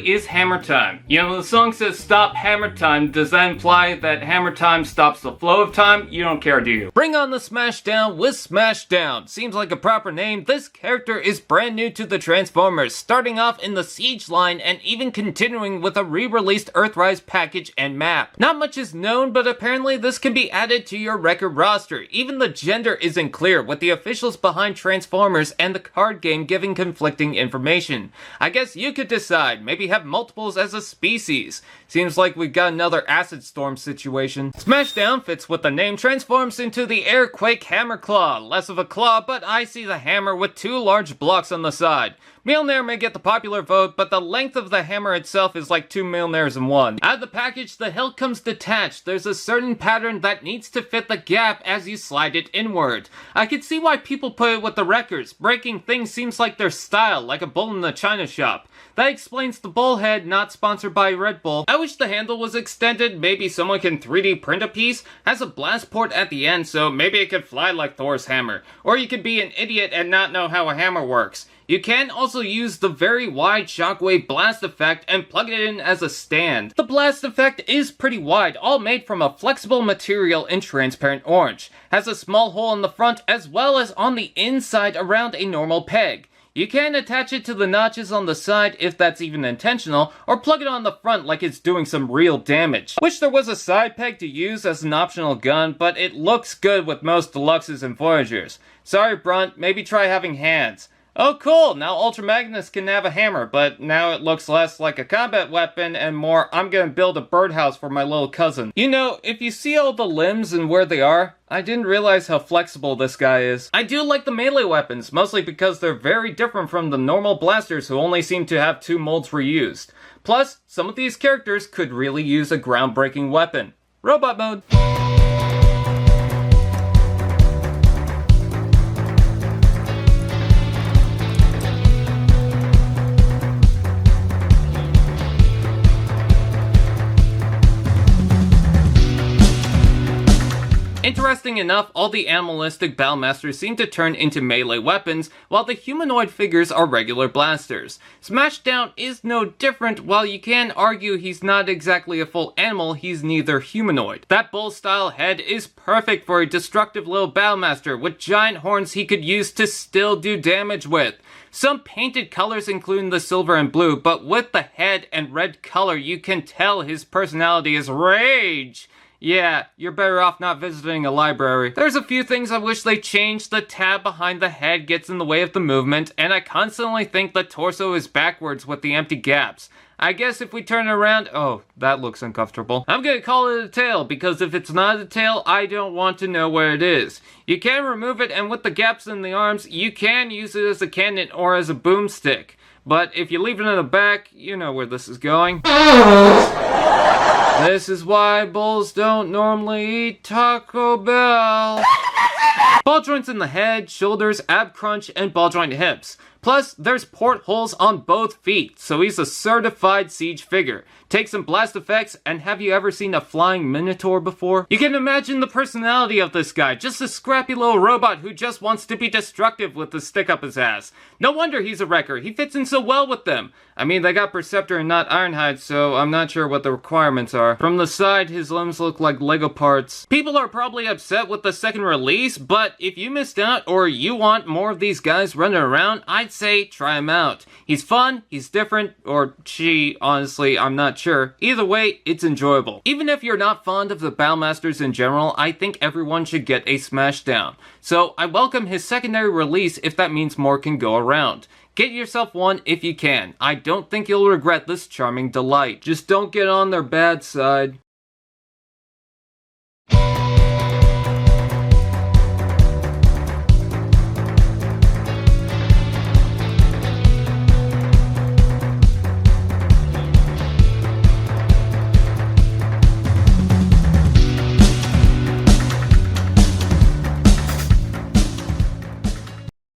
is hammer time. You know, the song says stop hammer time. Does that imply that hammer time stops the flow of time? You don't care, do you? Bring on the Smashdown with Smashdown. Seems like a proper name. This character is brand new to the Transformers, starting off in the Siege line and even continuing with a re-released Earthrise package and map. Not much is known, but apparently this can be added to your record roster. Even the gender isn't clear, with the officials behind Transformers and the card game giving conflicting information. I guess you could decide, maybe have multiples as a species. Seems like we've got another Acid Storm situation. Smashdown fits with the name, transforms into the Airquake Hammerclaw. Less of a claw, but I see the hammer with two large blocks on the side. Mjolnir may get the popular vote, but the length of the hammer itself is like two Mjolnirs in one. Out of the package, the hilt comes detached. There's a certain pattern that needs to fit the gap as you slide it inward. I could see why people put it with the wreckers. Breaking things seems like their style, like a bull in the china shop. That explains the bullhead, not sponsored by Red Bull. I wish the handle was extended. Maybe someone can 3D print a piece. Has a blast port at the end, so maybe it could fly like Thor's hammer. Or you could be an idiot and not know how a hammer works. You can also use the very wide shockwave blast effect and plug it in as a stand. The blast effect is pretty wide, all made from a flexible material in transparent orange. Has a small hole in the front as well as on the inside around a normal peg. You can attach it to the notches on the side if that's even intentional, or plug it on the front like it's doing some real damage. Wish there was a side peg to use as an optional gun, but it looks good with most Deluxes and Voyagers. Sorry Brunt, maybe try having hands. Oh cool, now Ultra Magnus can have a hammer, but now it looks less like a combat weapon and more I'm gonna build a birdhouse for my little cousin. You know, if you see all the limbs and where they are, I didn't realize how flexible this guy is. I do like the melee weapons, mostly because they're very different from the normal blasters who only seem to have two molds reused. Plus, some of these characters could really use a groundbreaking weapon. Robot mode. Interesting enough, all the animalistic Battlemasters seem to turn into melee weapons, while the humanoid figures are regular blasters. Smashdown is no different. While you can argue he's not exactly a full animal, he's neither humanoid. That bull-style head is perfect for a destructive little Battlemaster with giant horns he could use to still do damage with. Some painted colors including the silver and blue, but with the head and red color you can tell his personality is rage. Yeah, you're better off not visiting a library. There's a few things I wish they changed. The tab behind the head gets in the way of the movement, and I constantly think the torso is backwards with the empty gaps. I guess if we turn it around, oh, that looks uncomfortable. I'm gonna call it a tail, because if it's not a tail, I don't want to know where it is. You can remove it, and with the gaps in the arms, you can use it as a cannon or as a boomstick. But if you leave it in the back, you know where this is going. This is why bulls don't normally eat Taco Bell. Ball joints in the head, shoulders, ab crunch, and ball joint hips. Plus, there's portholes on both feet, so he's a certified siege figure. Take some blast effects, and have you ever seen a flying minotaur before? You can imagine the personality of this guy, just a scrappy little robot who just wants to be destructive with the stick up his ass. No wonder he's a wrecker, he fits in so well with them. I mean, they got Perceptor and not Ironhide, so I'm not sure what the requirements are. From the side, his limbs look like Lego parts. People are probably upset with the second release, but if you missed out or you want more of these guys running around, I'd say try him out. He's fun, he's different, or she, honestly, I'm not sure. Either way, it's enjoyable. Even if you're not fond of the Battlemasters in general, I think everyone should get a Smashdown. So I welcome his secondary release if that means more can go around. Get yourself one if you can. I don't think you'll regret this charming delight. Just don't get on their bad side.